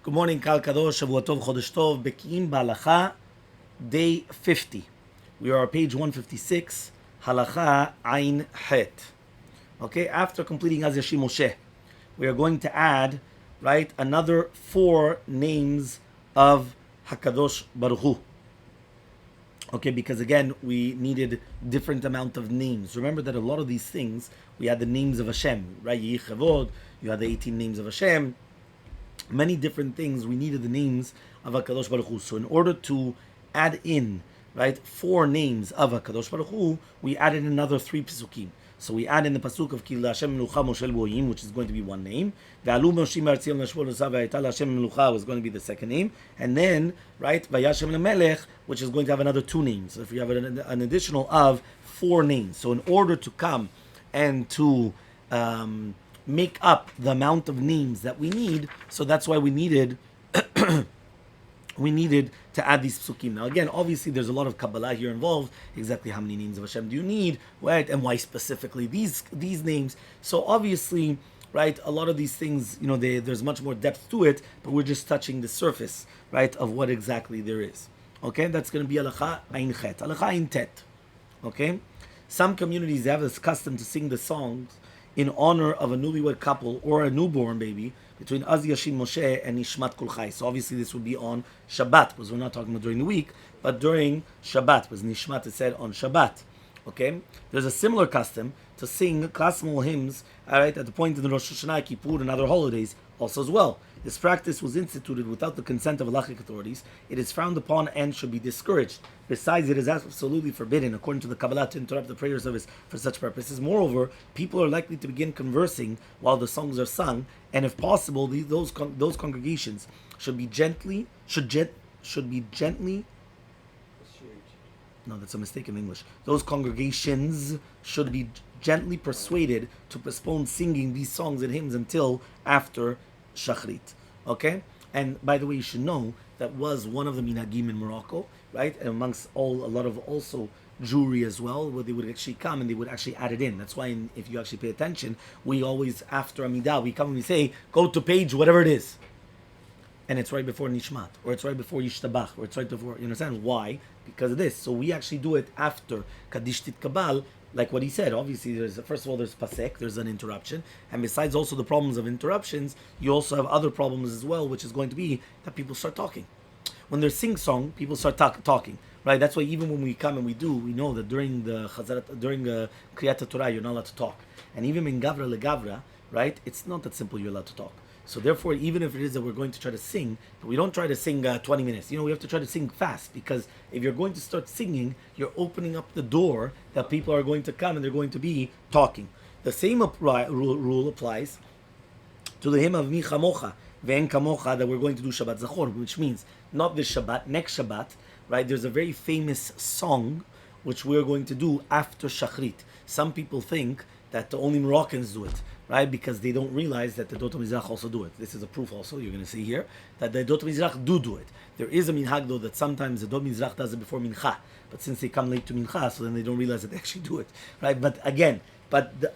Good morning, Kal Kadosh, Shavua Tov, Chodesh Tov, Bekiim, Bahalacha, day 50. We are on page 156, Halacha Ain Het. Okay, after completing Az Yashim Moshe, we are going to add, right, another 4 names of Hakadosh Baruch Hu. Okay, because again, we needed different amount of names. Remember that a lot of these things, we had the names of Hashem, right? Yichavod, you had the 18 names of Hashem. Many different things, we needed the names of HaKadosh Baruch Hu. So in order to add in, right, 4 names of HaKadosh Baruch Hu, we added another 3 Pesukim. So we add in the Pasuk of Ki L'Hashem Melucha Moshel Bo'im, which is going to be one name. Ve'alu Moshe Me'artzion L'Shvol L'Sav Ve'ayta L'Hashem Melucha was going to be the second name. And then, right, Vayashem L'Melech, which is going to have another 2 names. So if we have an additional of 4 names. So in order to come and to make up the amount of names that we need, so that's why we needed to add these psukim. Now again, obviously there's a lot of Kabbalah here involved. Exactly how many names of Hashem do you need, right? And why specifically these names? So obviously, right, a lot of these things, there's much more depth to it, but we're just touching the surface, right, of what exactly there is. Okay, that's going to be Halacha Ain Chet, Halacha Ain Tet. Okay, some communities have this custom to sing the songs in honor of a newlywed couple or a newborn baby between Az Yashim Moshe and Nishmat Kol Chai. So obviously this would be on Shabbat, because we're not talking about during the week, but during Shabbat, because Nishmat is said on Shabbat. Okay? There's a similar custom to sing classical hymns, all right, at the point of the Rosh Hashanah, Kippur, and other holidays also as well. This practice was instituted without the consent of halachic authorities. It is frowned upon and should be discouraged. Besides, it is absolutely forbidden, according to the Kabbalah, to interrupt the prayer service for such purposes. Moreover, people are likely to begin conversing while the songs are sung, and if possible, those congregations should be gently. No, that's a mistake in English. Those congregations should be gently persuaded to postpone singing these songs and hymns until after Shachrit. Okay? And by the way, you should know that was one of the minhagim in Morocco, right? And amongst a lot of also Jewry as well, where they would actually come and they would actually add it in. That's why if you actually pay attention, we always, after Amidah, we come and we say, go to page whatever it is. And it's right before Nishmat, or it's right before Yishtabah, or it's right before, you understand? Why? Because of this. So we actually do it after Kaddish Tit Kabal, like what he said. Obviously, first of all, there's pasek, there's an interruption, and besides also the problems of interruptions, you also have other problems as well, which is going to be that people start talking. When they're sing-song, people start talking, right? That's why even when we come and we know that during the Kriyat Torah, you're not allowed to talk. And even in Gavra Legavra, right, it's not that simple you're allowed to talk. So therefore, even if it is that we're going to try to sing, but we don't try to sing 20 minutes. We have to try to sing fast, because if you're going to start singing, you're opening up the door that people are going to come and they're going to be talking. The same rule applies to the hymn of Mi Chamocha, Ve'en Kamocha, that we're going to do Shabbat Zachor, which means not this Shabbat, next Shabbat, right? There's a very famous song which we're going to do after Shachrit. Some people think that only Moroccans do it, right? Because they don't realize that the Dot Mizrach also do it. This is a proof also, you're going to see here, that the Dot Mizrach do it. There is a minhag though that sometimes the Dot Mizrach does it before Mincha, but since they come late to Mincha, so then they don't realize that they actually do it, right? But again, the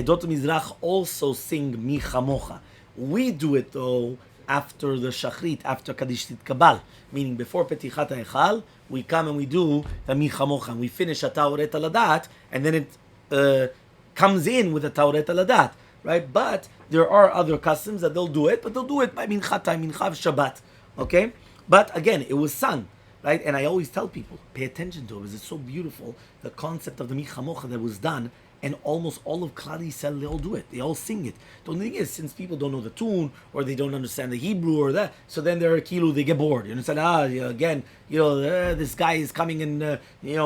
Dot Mizrach also sing Mi Chamocha. We do it though after the Shachrit, after Kaddish Tit Kabal, meaning before Petichat Hechal, we come and we do the Mi Chamocha, and we finish a Tauret Aladat, and then it comes in with a Tauret Aladat, right? But there are other customs that they'll do it, but they'll do it by Mincha time, Mincha Shabbat, okay? But again, it was sung, right? And I always tell people, pay attention to it, because it's so beautiful, the concept of the Mi Chamocha that was done, and almost all of Klal Yisrael, they all do it. They all sing it. The only thing is, since people don't know the tune, or they don't understand the Hebrew or that, so then they're they get bored. You understand? This guy is coming and,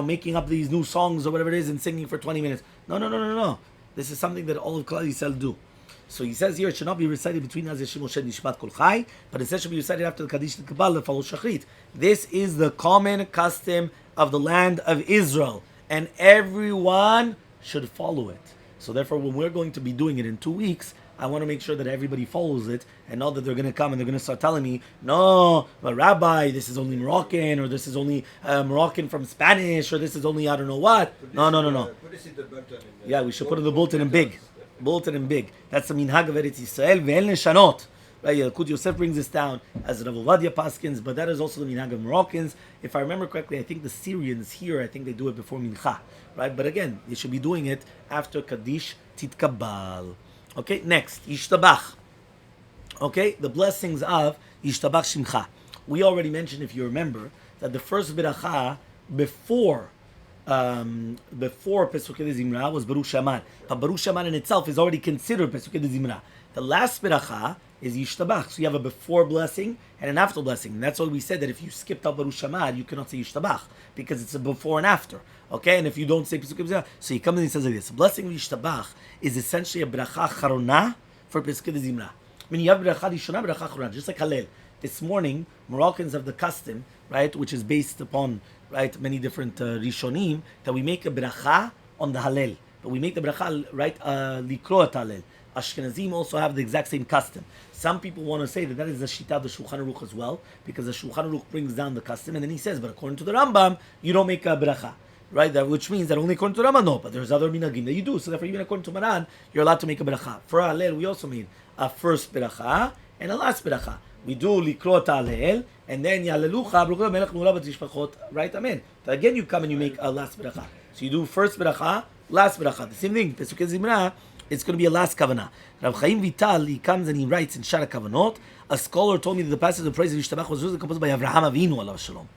making up these new songs or whatever it is and singing for 20 minutes. No. This is something that all of Klal Yisrael do. So he says here, it should not be recited between Az Yashim Moshe and Nishmat Kol Chai, but instead should be recited after the Kaddish Kabbalah that follows Shachrit. This is the common custom of the land of Israel, and everyone should follow it. So therefore, when we're going to be doing it in 2 weeks, I want to make sure that everybody follows it, and not that they're going to come and they're going to start telling me, no, but Rabbi, this is only Moroccan, or this is only Moroccan from Spanish, or this is only I don't know what. No. Put this in the bulletin. Yeah, we should put in the bulletin in big. Bulletin in big. That's the minhag of Eretz Yisrael. Ve'el neshanot. Right? Yalkut Yosef brings this down as Rav Ovadia Paskins, but that is also the minhag of Moroccans. If I remember correctly, I think the Syrians here, I think they do it before Mincha, right? But again, you should be doing it after Kaddish Titkabal. Okay, next, Yishtabah. Okay, the blessings of Yishtabah Shimcha. We already mentioned, if you remember, that the first beracha before Pesuke dezimra was Baruch Shaman. But Baruch Shaman in itself is already considered Pesuke dezimra. The last beracha is Yishtabah. So you have a before blessing and an after blessing. And that's why we said that if you skipped out Baruch Shaman, you cannot say Yishtabah because it's a before and after. Okay, and if you don't say Pesuke dezimra, so he comes and he says like this: the blessing of Yishtabah is essentially a beracha charona for Pesuke dezimra. I mean, you have beracha rishona, beracha charona, just like Hallel. This morning, Moroccans have the custom, right, which is based upon, right, many different rishonim, that we make a bracha on the Hallel. But we make the bracha, right, likroat Hallel. Ashkenazim also have the exact same custom. Some people want to say that is the shita of the Shulchan Aruch as well, because the Shulchan Aruch brings down the custom, and then he says, but according to the Rambam, you don't make a bracha. Right, that, which means that only according to Rambam, no, but there's other minhagim that you do. So therefore, even according to Maran, you're allowed to make a bracha. For Hallel, we also made a first bracha and a last bracha. We do likrot Hallel, and then Yalelucha, Baruch Melech Nula B'Tishpachot, right? Amen. So again, you come and you make a last bracha. So you do first bracha, last bracha. The same thing. Pesuke dezimra, it's going to be a last kavanah. Rav Chaim Vital, he comes and he writes in Shara Kavanot. A scholar told me that the passage of praise of Yishtabah was originally composed by Avraham Avinu, alav Shalom.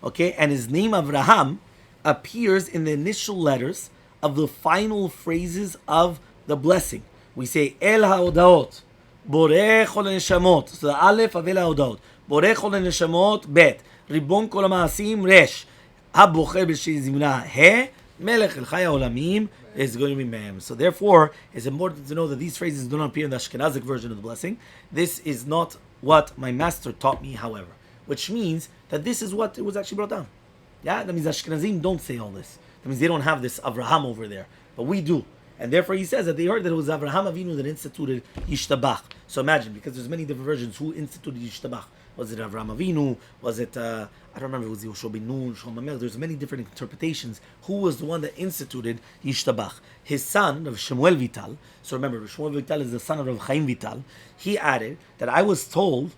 Okay, and his name Avraham appears in the initial letters of the final phrases of the blessing. We say El HaOdaot. Borech Chol HaNeshamot. So the Aleph of El HaOdaot. Borech Chol HaNeshamot. Bet. Ribon Kol HaMaasim. Resh. HaBocher B'Shei Zimra. He. Melech El Chai HaOlamim is going to be Mem. So therefore, it's important to know that these phrases do not appear in the Ashkenazic version of the blessing. This is not what my master taught me, however. Which means that this is what it was actually brought down. Yeah, that means Ashkenazim don't say all this. That means they don't have this Avraham over there. But we do. And therefore he says that they heard that it was Avraham Avinu that instituted Yishtabah. So imagine, because there's many different versions, who instituted Yishtabah? Was it Avraham Avinu? Was it, I don't remember, it was Yoshua ben Nun, Shlomo Melech. There's many different interpretations. Who was the one that instituted Yishtabah? His son, Rav Shmuel Vital. So remember, Rav Shmuel Vital is the son of Rav Chaim Vital. He added that I was told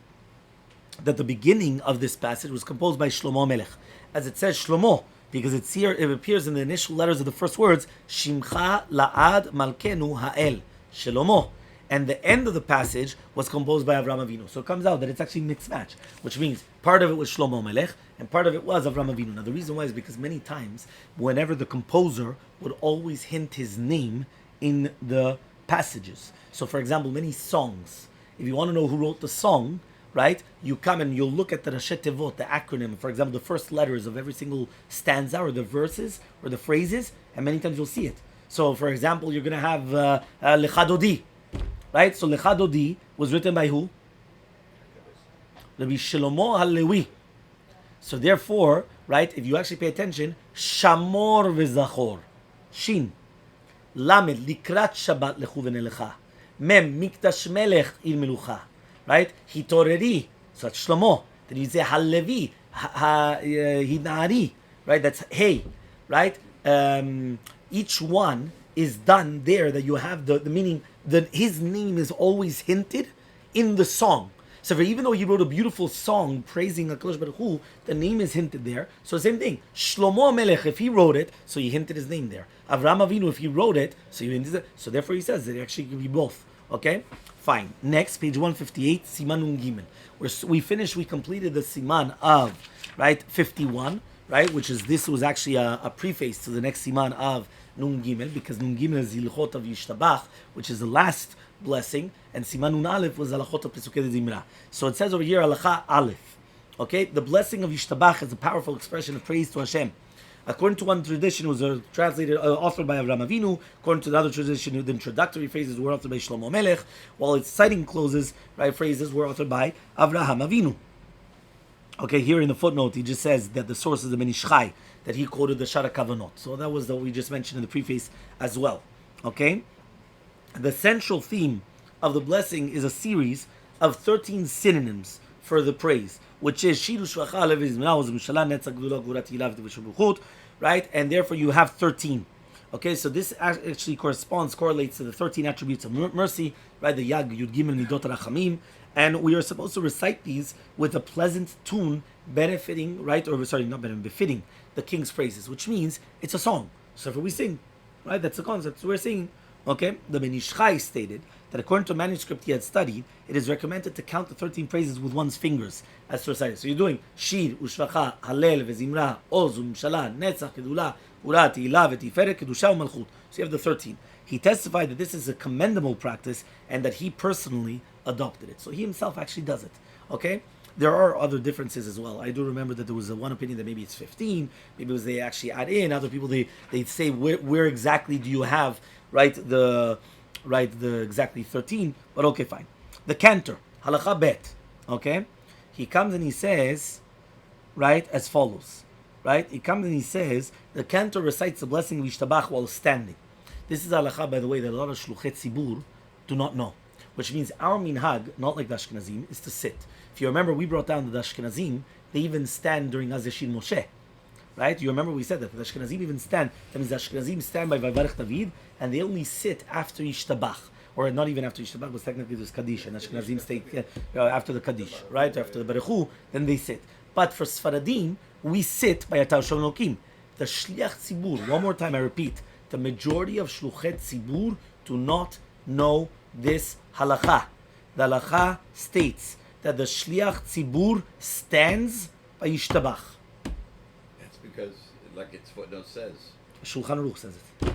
that the beginning of this passage was composed by Shlomo Melech. As it says Shlomo, because it's here, it appears in the initial letters of the first words, Shimcha La'ad Malkenu Ha'el, Shlomo. And the end of the passage was composed by Avraham Avinu. So it comes out that it's actually mixed match, which means part of it was Shlomo Melech, and part of it was Avraham Avinu. Now the reason why is because many times, whenever the composer would always hint his name in the passages. So for example, many songs, if you want to know who wrote the song, right? You come and you'll look at the Rashi Tevot, the acronym, for example, the first letters of every single stanza or the verses or the phrases, and many times you'll see it. So, for example, you're going to have Lecha Dodi, right? So, Lecha Dodi was written by who? Rabbi Shlomo HaLewi. So, therefore, right, if you actually pay attention, Shamor V'Zachor, Shin, Lamed, Likrat Shabbat Lechu V'Nelecha, Mem, Mikdash Melech Il Melucha. Right? Hitoreri. So that's Shlomo. Then you say Halevi, Hinari. Right? That's Hey. Right? Each one is done there that you have the meaning that his name is always hinted in the song. So for, even though he wrote a beautiful song praising HaKadosh Baruch Hu, the name is hinted there. So same thing. Shlomo Melech, if he wrote it, so he hinted his name there. Avraham Avinu, if he wrote it, so he hinted it. So therefore he says that it actually could be both. Okay? Fine. Next, page 158, Siman Nun Gimel. We completed the Siman of, right, 51, right, which is, this was actually a preface to the next Siman of Nun Gimel, because Nun Gimel is Hilchot of Yishtabah, which is the last blessing, and Siman Nun Aleph was Halachot of Pesuke dezimra. So it says over here, Halacha Aleph. Okay, the blessing of Yishtabah is a powerful expression of praise to Hashem. According to one tradition, it was translated, authored by Avraham Avinu. According to the other tradition, the introductory phrases were authored by Shlomo Melech, while its citing clauses, right, phrases were authored by Avraham Avinu. Okay, here in the footnote, he just says that the source is the Menishchai, that he quoted the Shara Kavanot. So that was what we just mentioned in the preface as well. Okay, the central theme of the blessing is a series of 13 synonyms for the praise, which is right? And therefore you have 13. Okay, so this actually correlates to the 13 attributes of mercy, right? The Yag, Yud Gimel, Midot Rachamim, And we are supposed to recite these with a pleasant tune, benefiting, right? Or sorry, not benefiting, befitting the king's praises, which means it's a song. So if we sing, right? That's the concept. So we're singing. Okay? The Ben Ish Chai stated that according to a manuscript he had studied, it is recommended to count the 13 praises with one's fingers as Surfside. So you're doing Shir, Ushvacha, Halel, Vezimra, Oz, Umshala, Netzach, Kedula, Ura, Tehillah, Vetiferet, Kedusha, Malchut. So you have the 13. He testified that this is a commendable practice and that he personally adopted it. So he himself actually does it. Okay? There are other differences as well. I do remember that there was one opinion that maybe it's 15, maybe it was they actually add in. Other people they say where exactly do you have the exactly 13? But okay, fine. The cantor, halacha bet. Okay, he comes and he says, right, as follows. Right, he comes and he says the cantor recites the blessing of Yishtabah while standing. This is halacha, by the way, that a lot of shluchet tzibur do not know. Which means our minhag, not like the Ashkenazim, is to sit. If you remember, we brought down the Ashkenazim, they even stand during Azeshir Moshe. Right? You remember we said that the Ashkenazim even stand. That means the Ashkenazim stand by Vayvarech David, and they only sit after Yishtabah. Or not even after Yishtabah, because technically there's Kaddish, and Ashkenazim stay after the Kaddish, right? After the Baruchu, then they sit. But for Sfaradim, we sit by Atar Shalom Elokim. The Shliach Tzibur, one more time I repeat, the majority of Shluchet Tzibur do not know this halacha. The halacha states that the shliach tzibur stands by Yishtabah. That's because, like its footnote says. Shulchan Aruch says it.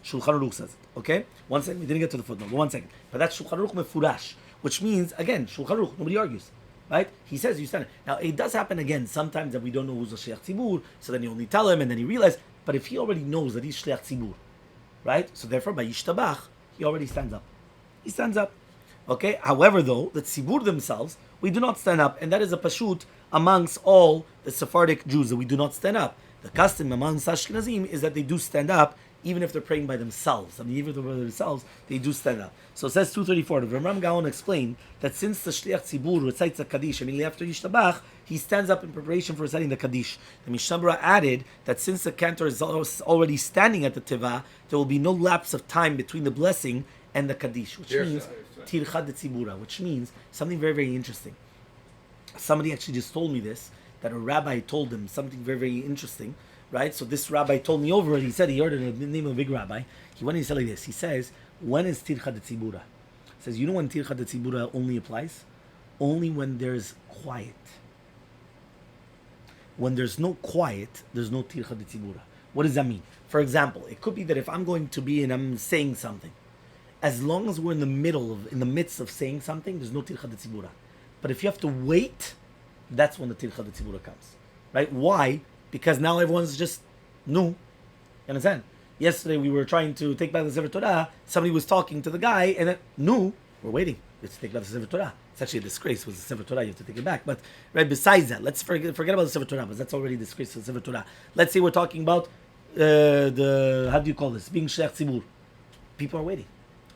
Shulchan Aruch says it. Okay? 1 second. We didn't get to the footnote. 1 second. But that's Shulchan Aruch mefurash, which means, again, Shulchan Aruch, nobody argues. Right? He says you stand. Now, it does happen again sometimes that we don't know who's the shliach tzibur, so then you only tell him and then he realizes. But if he already knows that he's shliach tzibur, right? So therefore, by Yishtabah, he already stands up. He stands up. Okay? However, though, the tzibur themselves, we do not stand up, and that is a pashut amongst all the Sephardic Jews, that we do not stand up. The custom amongst Ashkenazim is that they do stand up, even if they're praying by themselves. I mean, even if they're by themselves, they do stand up. So it says 234. The Ram Gaon explained that since the Shliach Tzibur recites the Kaddish immediately after Yishtabach, he stands up in preparation for reciting the Kaddish. The Mishnah added that since the cantor is already standing at the Teva, there will be no lapse of time between the blessing and the Kaddish, which means Tircha de Tzibura, which means something very, very interesting. Somebody actually just told me this, that a rabbi told him something very, very interesting, right? So this rabbi told me over it. He said he heard it in the name of a big rabbi. He went and he said like this. He says, when is Tircha de Tzibura? He says, you know when Tircha de Tzibura only applies? Only when there's quiet. When there's no quiet, there's no Tircha de Tzibura. What does that mean? For example, it could be that if I'm going to be and I'm saying something, as long as we're in the midst of saying something, there's no Tircha de Tzibura. But if you have to wait, that's when the Tircha de Tzibura comes. Right? Why? Because now everyone's just new. You understand? Yesterday we were trying to take back the Sefer Torah. Somebody was talking to the guy, and then, we're waiting. Let's take back the Sefer Torah. It's actually a disgrace with the Sefer Torah. You have to take it back. But right besides that, let's forget about the Sefer Torah, because that's already a disgrace to the Sefer Torah. Let's say we're talking about how do you call this? Being Shliach Tzibur. People are waiting.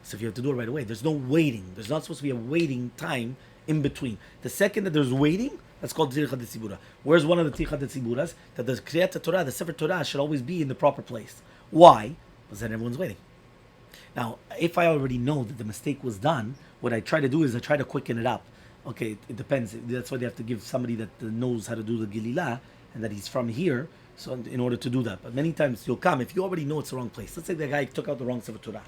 So if you have to do it right away, there's no waiting. There's not supposed to be a waiting time in between. The second that there's waiting, that's called Tircha de Tzibura. Where's one of the Tircha de Tziburas? That the Kriyat Torah, the Sefer Torah, should always be in the proper place. Why? Because then everyone's waiting. Now, if I already know that the mistake was done, what I try to do is I try to quicken it up. Okay, it depends. That's why they have to give somebody that knows how to do the Gililah, and that he's from here, so in order to do that. But many times you'll come, if you already know it's the wrong place. Let's say the guy took out the wrong Sefer Torah.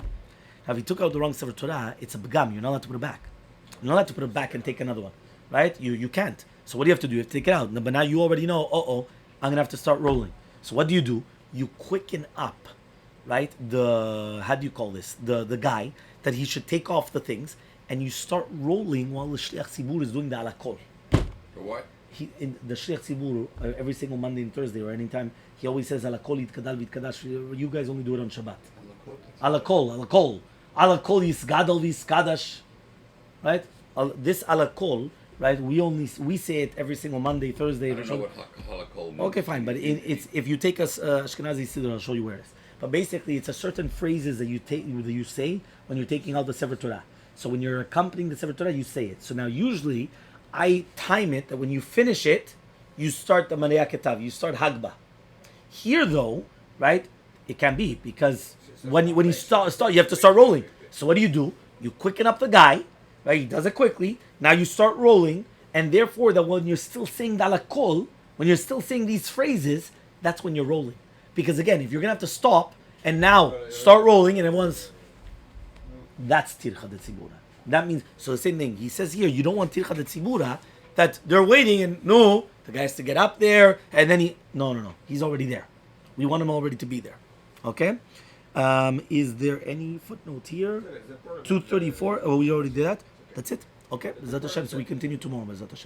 Now, if he took out the wrong Sefer Torah, it's a begam. You're not allowed to put it back. You're not allowed to put it back and take another one. Right? You can't. So what do you have to do? You have to take it out. But now you already know, I'm going to have to start rolling. So what do? You quicken up, right? How do you call this? The guy, that he should take off the things, and you start rolling while the Shliach Tzibur is doing the alakol. For what? The Shliach Tzibur, every single Monday and Thursday or anytime, he always says alakol yitkadal vitkadash. You guys only do it on Shabbat. Alakol yisgadal viskadash. Right? This alakol, right? We say it every single Monday, Thursday. I don't know what halakol means. Okay, fine, but it's if you take us Ashkenazi Siddur, I'll show you where it is. But basically, it's a certain phrases that you say when you're taking out the Sefer Torah. So when you're accompanying the Sefer Torah, you say it. So now usually I time it that when you finish it, you start the Maria Ketav, you start Hagba. Here though, right? It can be because when you start, you have to start rolling. So what do? You quicken up the guy. right? He does it quickly. Now you start rolling, and therefore that when you're still saying dalakol, when you're still saying these phrases, that's when you're rolling. Because again, if you're gonna have to stop and now start rolling, and everyone's that's tircha de tzibura. That means so the same thing. He says here, you don't want tircha de tzibura that they're waiting and no, the guy has to get up there and then no. He's already there. We want him already to be there. Okay. Is there any footnote here? 234. Oh, we already did that. That's it. Okay. Bezat Hashem. So we continue tomorrow. Bezat Hashem.